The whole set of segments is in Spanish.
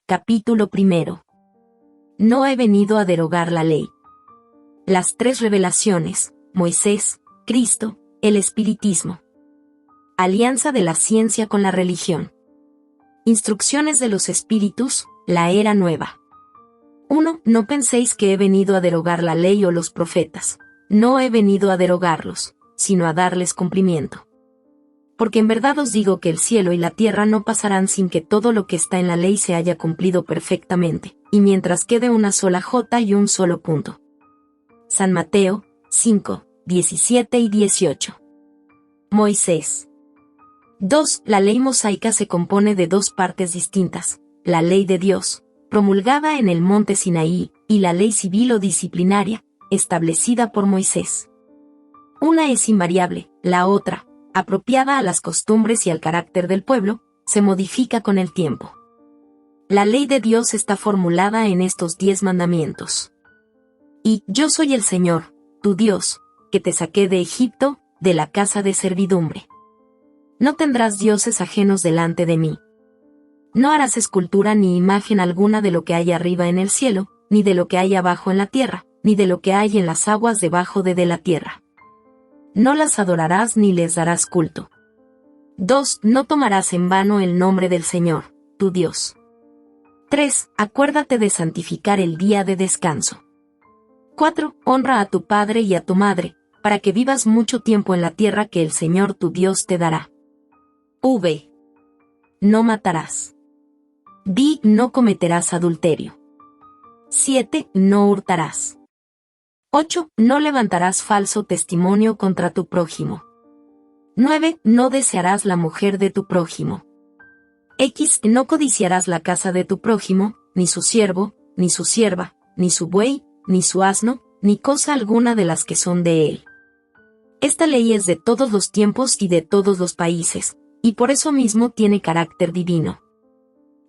Capítulo 1. No he venido a derogar la ley. Las tres revelaciones: Moisés, Cristo, el Espiritismo. Alianza de la ciencia con la religión. Instrucciones de los espíritus, la era nueva. 1. No penséis que he venido a derogar la ley o los profetas. No he venido a derogarlos, sino a darles cumplimiento. Porque en verdad os digo que el cielo y la tierra no pasarán sin que todo lo que está en la ley se haya cumplido perfectamente, y mientras quede una sola jota y un solo punto. San Mateo 5, 17 y 18. Moisés. 2. La ley mosaica se compone de dos partes distintas: la ley de Dios, promulgada en el monte Sinaí, y la ley civil o disciplinaria, establecida por Moisés. Una es invariable, la otra, apropiada a las costumbres y al carácter del pueblo, se modifica con el tiempo. La ley de Dios está formulada en estos 10 mandamientos. Y yo soy el Señor, tu Dios, que te saqué de Egipto, de la casa de servidumbre. No tendrás dioses ajenos delante de mí. No harás escultura ni imagen alguna de lo que hay arriba en el cielo, ni de lo que hay abajo en la tierra, ni de lo que hay en las aguas debajo de la tierra. No las adorarás ni les darás culto. 2. No tomarás en vano el nombre del Señor, tu Dios. 3. Acuérdate de santificar el día de descanso. 4. Honra a tu padre y a tu madre, para que vivas mucho tiempo en la tierra que el Señor tu Dios te dará. V. No matarás. D. No cometerás adulterio. 7. No hurtarás. 8. No levantarás falso testimonio contra tu prójimo. 9. No desearás la mujer de tu prójimo. X. No codiciarás la casa de tu prójimo, ni su siervo, ni su sierva, ni su buey, ni su asno, ni cosa alguna de las que son de él. Esta ley es de todos los tiempos y de todos los países, y por eso mismo tiene carácter divino.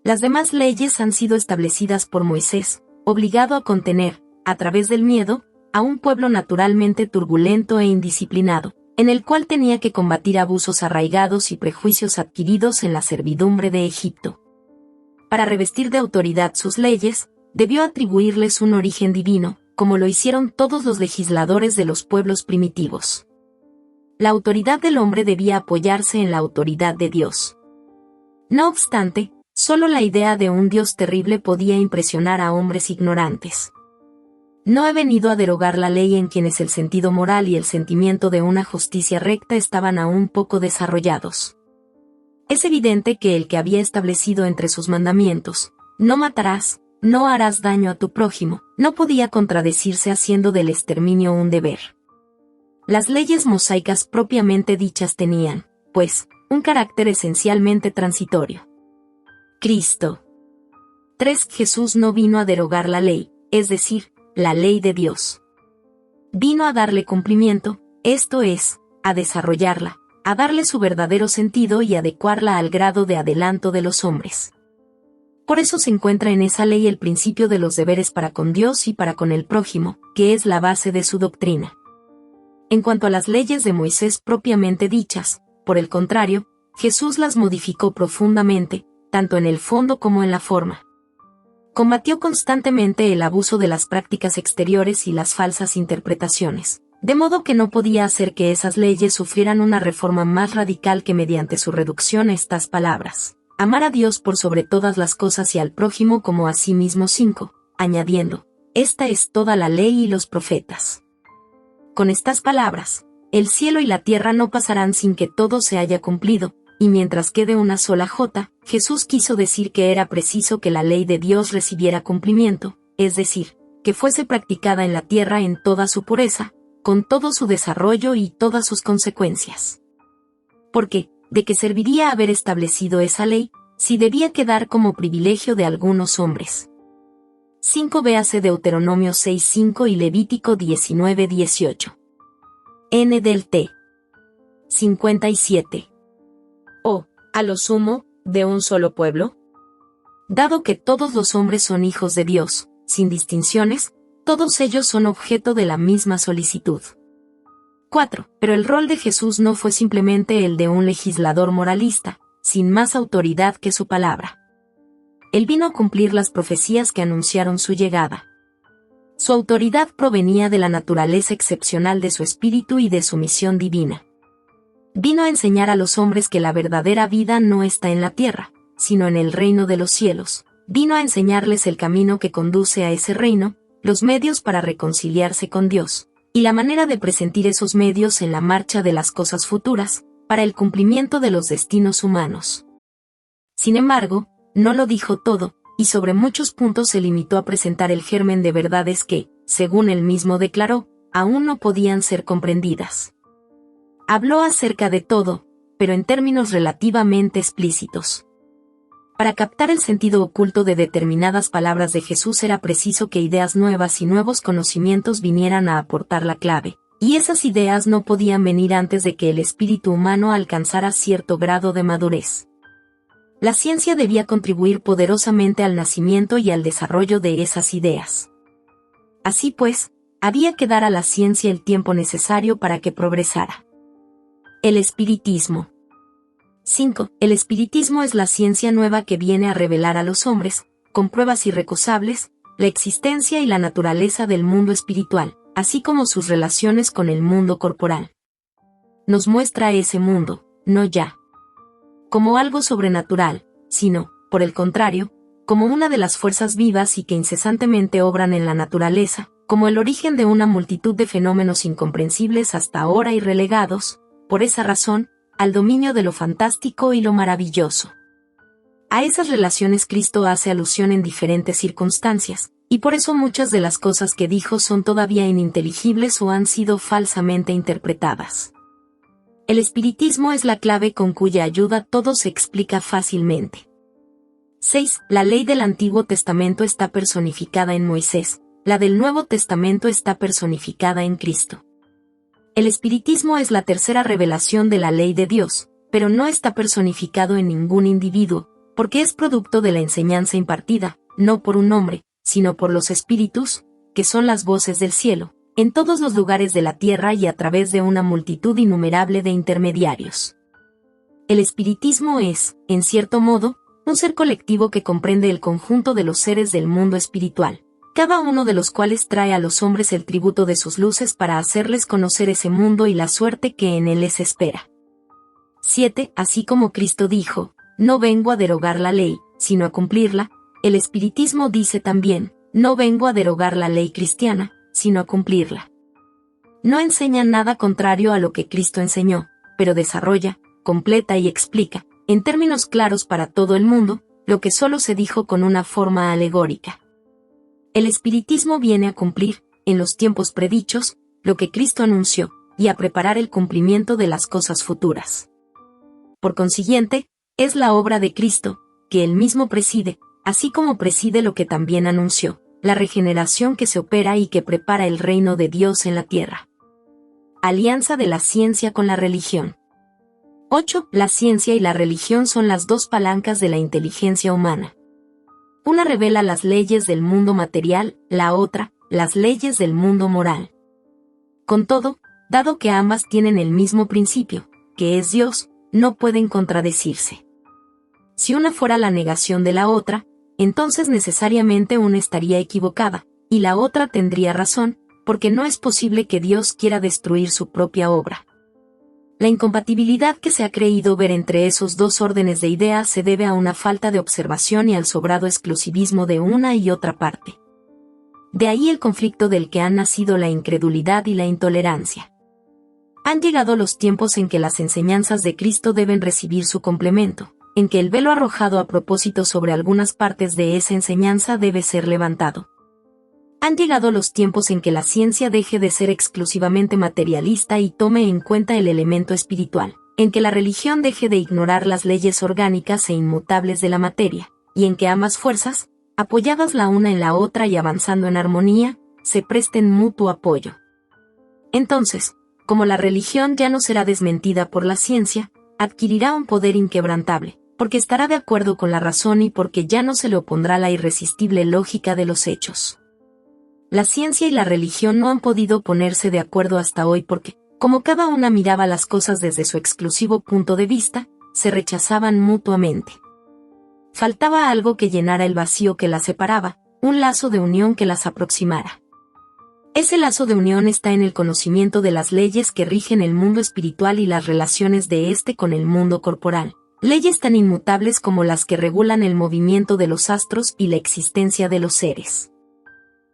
Las demás leyes han sido establecidas por Moisés, obligado a contener, a través del miedo, a un pueblo naturalmente turbulento e indisciplinado, en el cual tenía que combatir abusos arraigados y prejuicios adquiridos en la servidumbre de Egipto. Para revestir de autoridad sus leyes, debió atribuirles un origen divino, como lo hicieron todos los legisladores de los pueblos primitivos. La autoridad del hombre debía apoyarse en la autoridad de Dios. No obstante, solo la idea de un Dios terrible podía impresionar a hombres ignorantes. No he venido a derogar la ley en quienes el sentido moral y el sentimiento de una justicia recta estaban aún poco desarrollados. Es evidente que el que había establecido entre sus mandamientos, no matarás, no harás daño a tu prójimo, no podía contradecirse haciendo del exterminio un deber. Las leyes mosaicas propiamente dichas tenían, pues, un carácter esencialmente transitorio. Cristo. 3. Jesús no vino a derogar la ley, es decir, la ley de Dios. Vino a darle cumplimiento, esto es, a desarrollarla, a darle su verdadero sentido y adecuarla al grado de adelanto de los hombres. Por eso se encuentra en esa ley el principio de los deberes para con Dios y para con el prójimo, que es la base de su doctrina. En cuanto a las leyes de Moisés propiamente dichas, por el contrario, Jesús las modificó profundamente, tanto en el fondo como en la forma. Combatió constantemente el abuso de las prácticas exteriores y las falsas interpretaciones, de modo que no podía hacer que esas leyes sufrieran una reforma más radical que mediante su reducción a estas palabras: amar a Dios por sobre todas las cosas y al prójimo como a sí mismo. 5, añadiendo: esta es toda la ley y los profetas. Con estas palabras, el cielo y la tierra no pasarán sin que todo se haya cumplido, y mientras quede una sola jota, Jesús quiso decir que era preciso que la ley de Dios recibiera cumplimiento, es decir, que fuese practicada en la tierra en toda su pureza, con todo su desarrollo y todas sus consecuencias. Porque, ¿de qué serviría haber establecido esa ley, si debía quedar como privilegio de algunos hombres? 5. Véase Deuteronomio 6:5 y Levítico 19:18. N del T. 57. O, a lo sumo, de un solo pueblo. Dado que todos los hombres son hijos de Dios, sin distinciones, todos ellos son objeto de la misma solicitud. 4. Pero el rol de Jesús no fue simplemente el de un legislador moralista, sin más autoridad que su palabra. Él vino a cumplir las profecías que anunciaron su llegada. Su autoridad provenía de la naturaleza excepcional de su espíritu y de su misión divina. Vino a enseñar a los hombres que la verdadera vida no está en la tierra, sino en el reino de los cielos. Vino a enseñarles el camino que conduce a ese reino, los medios para reconciliarse con Dios, y la manera de presentir esos medios en la marcha de las cosas futuras, para el cumplimiento de los destinos humanos. Sin embargo, no lo dijo todo, y sobre muchos puntos se limitó a presentar el germen de verdades que, según él mismo declaró, aún no podían ser comprendidas. Habló acerca de todo, pero en términos relativamente explícitos. Para captar el sentido oculto de determinadas palabras de Jesús era preciso que ideas nuevas y nuevos conocimientos vinieran a aportar la clave, y esas ideas no podían venir antes de que el espíritu humano alcanzara cierto grado de madurez. La ciencia debía contribuir poderosamente al nacimiento y al desarrollo de esas ideas. Así pues, había que dar a la ciencia el tiempo necesario para que progresara. El espiritismo. 5. El espiritismo es la ciencia nueva que viene a revelar a los hombres, con pruebas irrecusables, la existencia y la naturaleza del mundo espiritual, así como sus relaciones con el mundo corporal. Nos muestra ese mundo, no ya como algo sobrenatural, sino, por el contrario, como una de las fuerzas vivas y que incesantemente obran en la naturaleza, como el origen de una multitud de fenómenos incomprensibles hasta ahora y relegados, por esa razón, al dominio de lo fantástico y lo maravilloso. A esas relaciones Cristo hace alusión en diferentes circunstancias, y por eso muchas de las cosas que dijo son todavía ininteligibles o han sido falsamente interpretadas. El espiritismo es la clave con cuya ayuda todo se explica fácilmente. 6. La ley del Antiguo Testamento está personificada en Moisés, la del Nuevo Testamento está personificada en Cristo. El espiritismo es la tercera revelación de la ley de Dios, pero no está personificado en ningún individuo, porque es producto de la enseñanza impartida, no por un hombre, sino por los espíritus, que son las voces del cielo, en todos los lugares de la tierra y a través de una multitud innumerable de intermediarios. El espiritismo es, en cierto modo, un ser colectivo que comprende el conjunto de los seres del mundo espiritual, cada uno de los cuales trae a los hombres el tributo de sus luces para hacerles conocer ese mundo y la suerte que en él les espera. 7. Así como Cristo dijo, no vengo a derogar la ley, sino a cumplirla, el espiritismo dice también, no vengo a derogar la ley cristiana, sino a cumplirla. No enseña nada contrario a lo que Cristo enseñó, pero desarrolla, completa y explica, en términos claros para todo el mundo, lo que solo se dijo con una forma alegórica. El espiritismo viene a cumplir, en los tiempos predichos, lo que Cristo anunció, y a preparar el cumplimiento de las cosas futuras. Por consiguiente, es la obra de Cristo, que él mismo preside, así como preside lo que también anunció, la regeneración que se opera y que prepara el reino de Dios en la tierra. Alianza de la ciencia con la religión. 8. La ciencia y la religión son las dos palancas de la inteligencia humana. Una revela las leyes del mundo material, la otra, las leyes del mundo moral. Con todo, dado que ambas tienen el mismo principio, que es Dios, no pueden contradecirse. Si una fuera la negación de la otra, entonces necesariamente una estaría equivocada, y la otra tendría razón, porque no es posible que Dios quiera destruir su propia obra. La incompatibilidad que se ha creído ver entre esos dos órdenes de ideas se debe a una falta de observación y al sobrado exclusivismo de una y otra parte. De ahí el conflicto del que han nacido la incredulidad y la intolerancia. Han llegado los tiempos en que las enseñanzas de Cristo deben recibir su complemento, en que el velo arrojado a propósito sobre algunas partes de esa enseñanza debe ser levantado. Han llegado los tiempos en que la ciencia deje de ser exclusivamente materialista y tome en cuenta el elemento espiritual, en que la religión deje de ignorar las leyes orgánicas e inmutables de la materia, y en que ambas fuerzas, apoyadas la una en la otra y avanzando en armonía, se presten mutuo apoyo. Entonces, como la religión ya no será desmentida por la ciencia, adquirirá un poder inquebrantable, porque estará de acuerdo con la razón y porque ya no se le opondrá la irresistible lógica de los hechos. La ciencia y la religión no han podido ponerse de acuerdo hasta hoy porque, como cada una miraba las cosas desde su exclusivo punto de vista, se rechazaban mutuamente. Faltaba algo que llenara el vacío que las separaba, un lazo de unión que las aproximara. Ese lazo de unión está en el conocimiento de las leyes que rigen el mundo espiritual y las relaciones de éste con el mundo corporal. Leyes tan inmutables como las que regulan el movimiento de los astros y la existencia de los seres.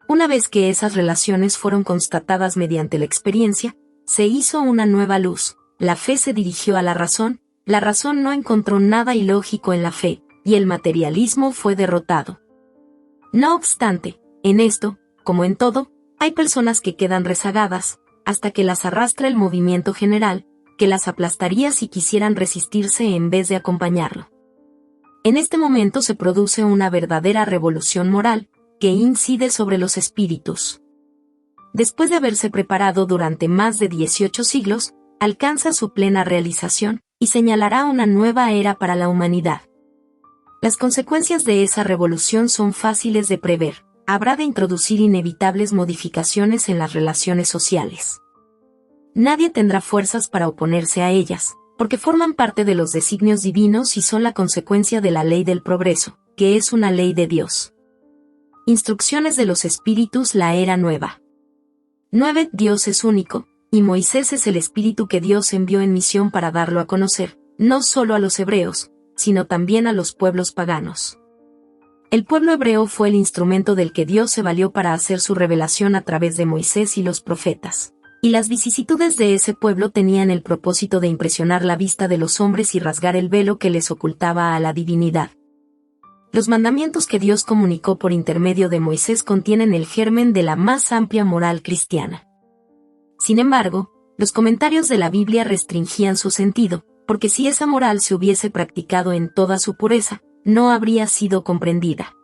Una vez que esas relaciones fueron constatadas mediante la experiencia, se hizo una nueva luz, la fe se dirigió a la razón no encontró nada ilógico en la fe, y el materialismo fue derrotado. No obstante, en esto, como en todo, hay personas que quedan rezagadas, hasta que las arrastra el movimiento general, que las aplastaría si quisieran resistirse en vez de acompañarlo. En este momento se produce una verdadera revolución moral, que incide sobre los espíritus. Después de haberse preparado durante más de 18 siglos, alcanza su plena realización, y señalará una nueva era para la humanidad. Las consecuencias de esa revolución son fáciles de prever. Habrá de introducir inevitables modificaciones en las relaciones sociales. Nadie tendrá fuerzas para oponerse a ellas, porque forman parte de los designios divinos y son la consecuencia de la ley del progreso, que es una ley de Dios. Instrucciones de los espíritus, la era nueva. 9. Dios es único, y Moisés es el espíritu que Dios envió en misión para darlo a conocer, no solo a los hebreos, sino también a los pueblos paganos. El pueblo hebreo fue el instrumento del que Dios se valió para hacer su revelación a través de Moisés y los profetas. Y las vicisitudes de ese pueblo tenían el propósito de impresionar la vista de los hombres y rasgar el velo que les ocultaba a la divinidad. Los mandamientos que Dios comunicó por intermedio de Moisés contienen el germen de la más amplia moral cristiana. Sin embargo, los comentarios de la Biblia restringían su sentido, porque si esa moral se hubiese practicado en toda su pureza, no habría sido comprendida.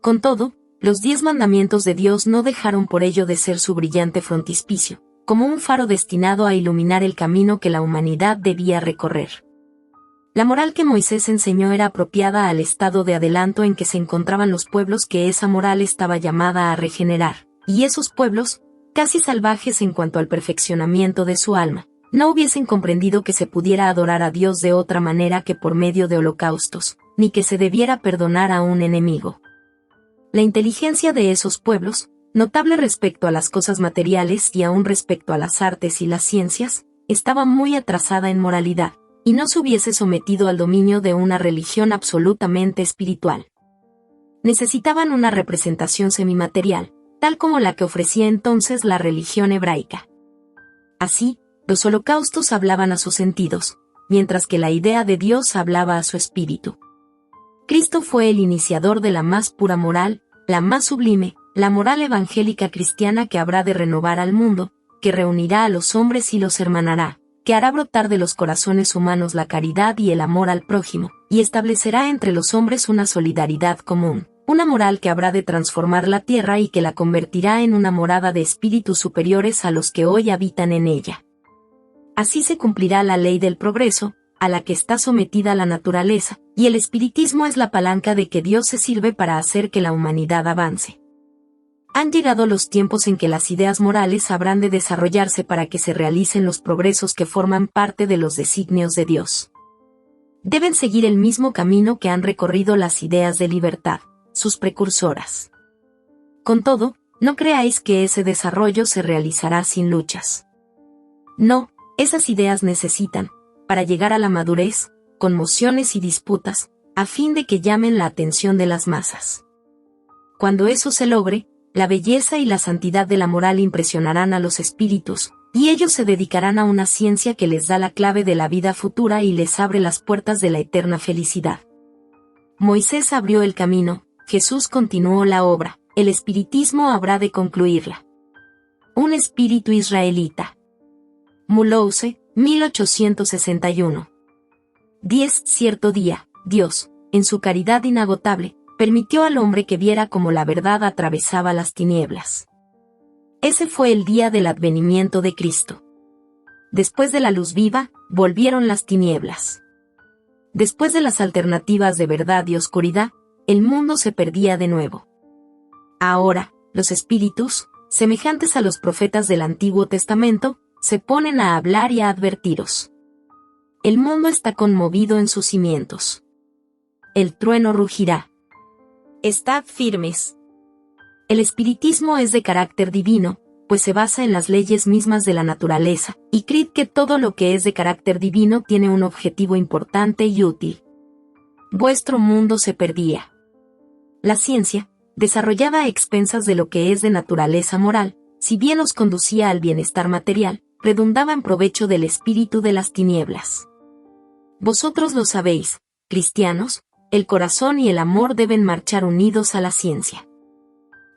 Con todo, los 10 mandamientos de Dios no dejaron por ello de ser su brillante frontispicio, como un faro destinado a iluminar el camino que la humanidad debía recorrer. La moral que Moisés enseñó era apropiada al estado de adelanto en que se encontraban los pueblos que esa moral estaba llamada a regenerar, y esos pueblos, casi salvajes en cuanto al perfeccionamiento de su alma, no hubiesen comprendido que se pudiera adorar a Dios de otra manera que por medio de holocaustos, ni que se debiera perdonar a un enemigo. La inteligencia de esos pueblos, notable respecto a las cosas materiales y aún respecto a las artes y las ciencias, estaba muy atrasada en moralidad, y no se hubiese sometido al dominio de una religión absolutamente espiritual. Necesitaban una representación semimaterial, tal como la que ofrecía entonces la religión hebraica. Así, los holocaustos hablaban a sus sentidos, mientras que la idea de Dios hablaba a su espíritu. Cristo fue el iniciador de la más pura moral, la más sublime, la moral evangélica cristiana que habrá de renovar al mundo, que reunirá a los hombres y los hermanará, que hará brotar de los corazones humanos la caridad y el amor al prójimo, y establecerá entre los hombres una solidaridad común, una moral que habrá de transformar la tierra y que la convertirá en una morada de espíritus superiores a los que hoy habitan en ella. Así se cumplirá la ley del progreso, a la que está sometida la naturaleza, y el espiritismo es la palanca de que Dios se sirve para hacer que la humanidad avance. Han llegado los tiempos en que las ideas morales habrán de desarrollarse para que se realicen los progresos que forman parte de los designios de Dios. Deben seguir el mismo camino que han recorrido las ideas de libertad, sus precursoras. Con todo, no creáis que ese desarrollo se realizará sin luchas. No, esas ideas necesitan, para llegar a la madurez, conmociones y disputas, a fin de que llamen la atención de las masas. Cuando eso se logre, la belleza y la santidad de la moral impresionarán a los espíritus, y ellos se dedicarán a una ciencia que les da la clave de la vida futura y les abre las puertas de la eterna felicidad. Moisés abrió el camino, Jesús continuó la obra, el espiritismo habrá de concluirla. Un espíritu israelita. Mulhouse, 1861. 10. Cierto día, Dios, en su caridad inagotable, permitió al hombre que viera cómo la verdad atravesaba las tinieblas. Ese fue el día del advenimiento de Cristo. Después de la luz viva, volvieron las tinieblas. Después de las alternativas de verdad y oscuridad, el mundo se perdía de nuevo. Ahora, los espíritus, semejantes a los profetas del Antiguo Testamento, se ponen a hablar y a advertiros. El mundo está conmovido en sus cimientos. el trueno rugirá. Estad firmes. El espiritismo es de carácter divino, pues se basa en las leyes mismas de la naturaleza, y cree que todo lo que es de carácter divino tiene un objetivo importante y útil. Vuestro mundo se perdía. La ciencia, desarrollada a expensas de lo que es de naturaleza moral, si bien os conducía al bienestar material, redundaba en provecho del espíritu de las tinieblas. Vosotros lo sabéis, cristianos, el corazón y el amor deben marchar unidos a la ciencia.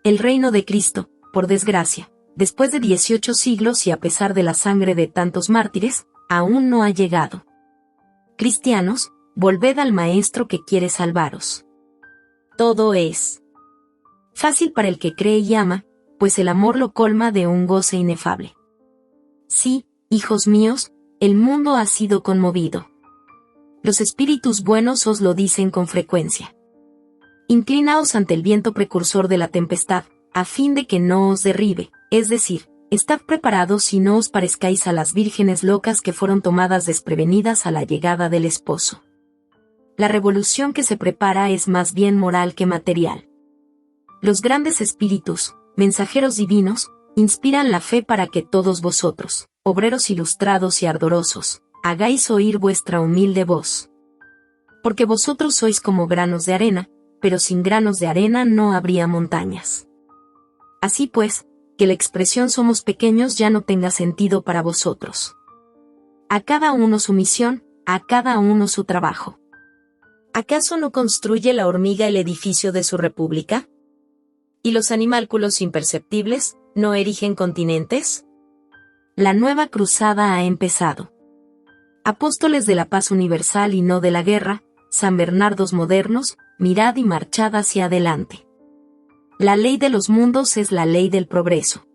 El reino de Cristo, por desgracia, después de 18 siglos y a pesar de la sangre de tantos mártires, aún no ha llegado. Cristianos, volved al Maestro que quiere salvaros. Todo es fácil para el que cree y ama, pues el amor lo colma de un goce inefable. Sí, hijos míos, el mundo ha sido conmovido. Los espíritus buenos os lo dicen con frecuencia. Inclinaos ante el viento precursor de la tempestad, a fin de que no os derribe, es decir, estad preparados y no os parezcáis a las vírgenes locas que fueron tomadas desprevenidas a la llegada del esposo. La revolución que se prepara es más bien moral que material. Los grandes espíritus, mensajeros divinos, inspiran la fe para que todos vosotros, obreros ilustrados y ardorosos, hagáis oír vuestra humilde voz. Porque vosotros sois como granos de arena, pero sin granos de arena no habría montañas. Así pues, que la expresión somos pequeños ya no tenga sentido para vosotros. A cada uno su misión, a cada uno su trabajo. ¿Acaso no construye la hormiga el edificio de su república? ¿Y los animálculos imperceptibles no erigen continentes? La nueva cruzada ha empezado. Apóstoles de la paz universal y no de la guerra, San Bernardos modernos, mirad y marchad hacia adelante. La ley de los mundos es la ley del progreso.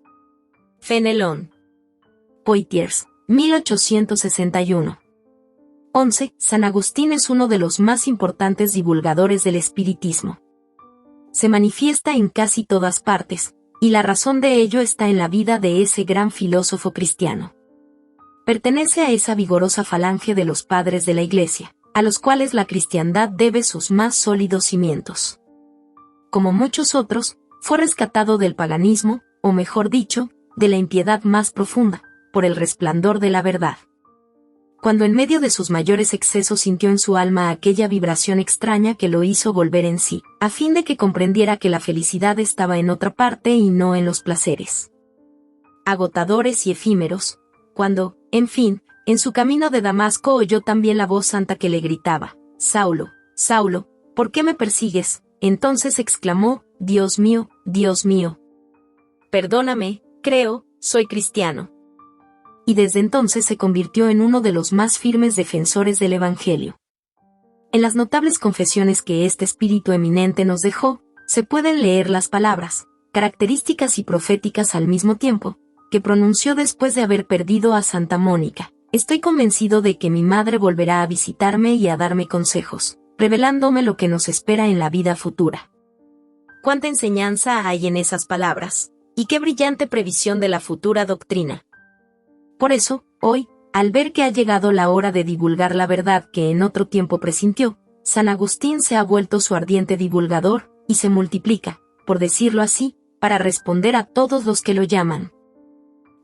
Fenelón. Poitiers, 1861. 11. San Agustín es uno de los más importantes divulgadores del espiritismo. Se manifiesta en casi todas partes, y la razón de ello está en la vida de ese gran filósofo cristiano. Pertenece a esa vigorosa falange de los padres de la Iglesia, a los cuales la cristiandad debe sus más sólidos cimientos. Como muchos otros, fue rescatado del paganismo, o mejor dicho, de la impiedad más profunda, por el resplandor de la verdad. Cuando en medio de sus mayores excesos sintió en su alma aquella vibración extraña que lo hizo volver en sí, a fin de que comprendiera que la felicidad estaba en otra parte y no en los placeres agotadores y efímeros, cuando, en fin, en su camino de Damasco oyó también la voz santa que le gritaba: Saulo, Saulo, ¿por qué me persigues? Entonces exclamó: Dios mío, perdóname, creo, soy cristiano. Y desde entonces se convirtió en uno de los más firmes defensores del Evangelio. En las notables confesiones que este espíritu eminente nos dejó, se pueden leer las palabras, características y proféticas al mismo tiempo, que pronunció después de haber perdido a Santa Mónica. Estoy convencido de que mi madre volverá a visitarme y a darme consejos, revelándome lo que nos espera en la vida futura. Cuánta enseñanza hay en esas palabras, y qué brillante previsión de la futura doctrina. Por eso, hoy, al ver que ha llegado la hora de divulgar la verdad que en otro tiempo presintió, San Agustín se ha vuelto su ardiente divulgador, y se multiplica, por decirlo así, para responder a todos los que lo llaman.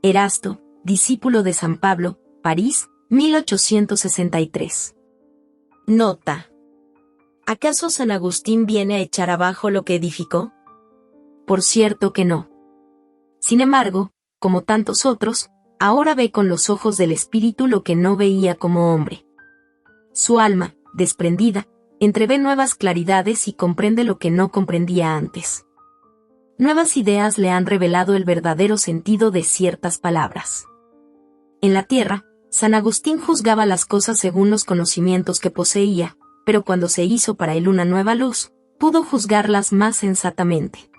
Erasto, discípulo de San Pablo, París, 1863. Nota. ¿Acaso San Agustín viene a echar abajo lo que edificó? Por cierto que no. Sin embargo, como tantos otros, ahora ve con los ojos del espíritu lo que no veía como hombre. Su alma, desprendida, entrevé nuevas claridades y comprende lo que no comprendía antes. Nuevas ideas le han revelado el verdadero sentido de ciertas palabras. En la tierra, San Agustín juzgaba las cosas según los conocimientos que poseía, pero cuando se hizo para él una nueva luz, pudo juzgarlas más sensatamente.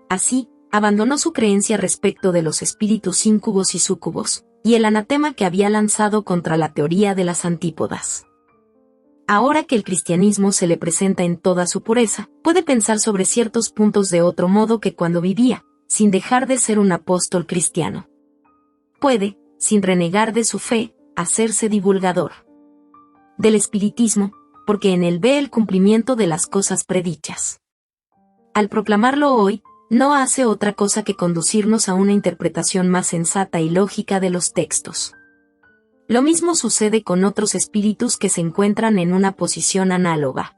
Así, abandonó su creencia respecto de los espíritus íncubos y súcubos, y el anatema que había lanzado contra la teoría de las antípodas. Ahora que el cristianismo se le presenta en toda su pureza, puede pensar sobre ciertos puntos de otro modo que cuando vivía, sin dejar de ser un apóstol cristiano. Puede, sin renegar de su fe, hacerse divulgador del espiritismo, porque en él ve el cumplimiento de las cosas predichas. Al proclamarlo hoy, no hace otra cosa que conducirnos a una interpretación más sensata y lógica de los textos. Lo mismo sucede con otros espíritus que se encuentran en una posición análoga.